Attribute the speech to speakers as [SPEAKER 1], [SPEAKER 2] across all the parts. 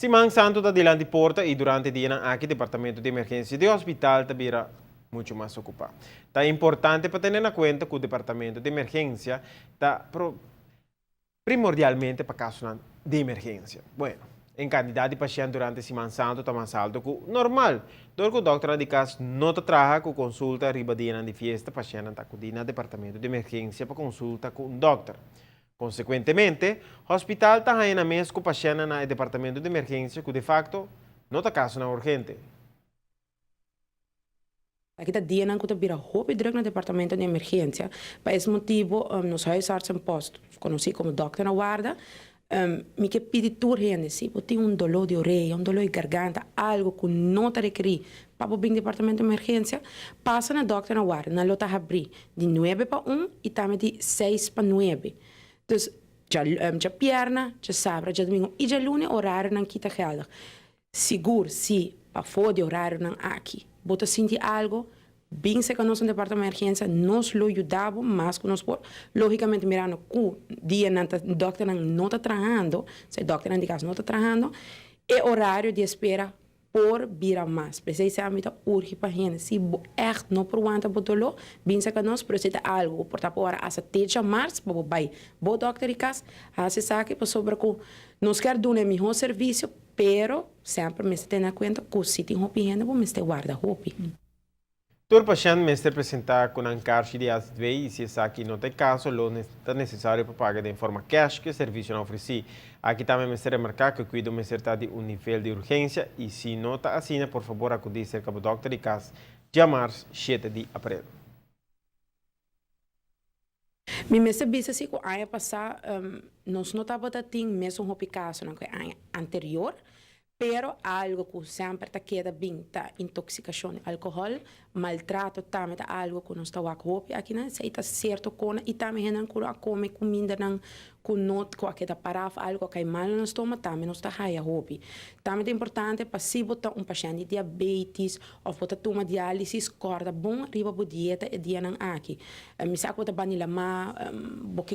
[SPEAKER 1] Simang Santo está delante porta y durante el día aquí departamento de emergencia de hospital también mucho más ocupado. Está importante para tener en cuenta que el departamento de emergencia está primordialmente para casos de emergencia. Bueno, en cantidad de pacientes durante Simang Santo está más alto que normal. Porque el doctor de casa no trabaja con consulta arriba de fiesta, paciente está en el departamento de emergencia para consulta con un doctor. Consequentemente, o hospital está ainda mesmo com paciente no departamento de emergência que de facto não está caso na urgente.
[SPEAKER 2] Aqui está dia não que vira roupa druk no departamento de emergência. Por esse motivo, nos huisarts en posto, conhecido como doctor na guarda, me que pedir urgente, se tem dolor de orelha, dolor de garganta, algo que não está requerido para o departamento de emergência, passa na doctor na guarda, na lota abrir de 9 para 1 e também de 6 para 9. Então, já perna, já sábado, já domingo e já lunes horário não quita geldig. Seguro, se para fora de horário não aqui, bota sentir algo, bem se que nós no departamento de emergência nós lo ajudamos, mas que nós logicamente mirando que dia não o doctor não está trabalhando, se o doctor de casa não está trabalhando, é horário de espera por vir mais. Precisamente urge para a gente. Se echt não aguenta o dolor, bem se que nós precisa algo, por tapar hora até 3 de março, para o pai, o doctor de casa, se sabe para sobre que nós queremos dar o melhor serviço, pero sempre me tem na conta que se tem roupa higiene, vamos ter guarda roupa.
[SPEAKER 1] Todo paciente me está apresentado com um caixa de ASV e se aqui não tem caso, lo é necessário para pagar de forma cash que o serviço não oferece. Aqui também me está remarcar que cuido me está de nível de urgência e se não está assim, por favor, acudir cerca do doctor de casa, chamar 7 de abril.
[SPEAKER 2] Me mesa bisa si ko aya passar, nós não estava tendo mesmo roupa caso não que ano anterior, pero algo que sempre está queda bem, tá intoxicação de álcool, maltrato também tá algo que nós está roupa aqui não sei tá certo com e também não cura come comida não com not com aquela paraf algo que mal no estômago também nós está raia roupa. Também é importante para se botar paciente de diabetes ou botar toma diálise corda bom riba bo dieta e dia não aqui. Me sabe botar banila ma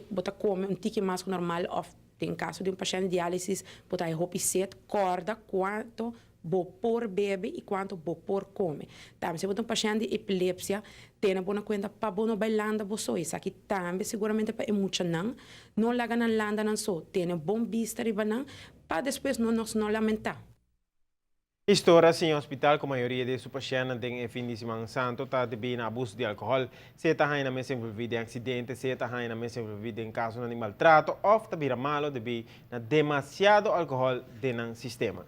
[SPEAKER 2] botar come tique mais normal ou em caso de paciente de diálise, botar roupa set, corda, quanto vou por bebe e quanto vou por come. Também se botar paciente de epilepsia, tem boa conta para bono bailando você. Isso aqui também seguramente para muito não laga na landa não só, tem bom vista riba não, para depois não lamentar.
[SPEAKER 1] História em hospital, com a maioria de seus pacientes tem fim de semana santo, está de abuso de álcool, se está ainda mesmo envolvido em acidente, se está ainda mesmo envolvido em caso de maltrato, ou está vira malo devido a demasiado álcool dentro do sistema.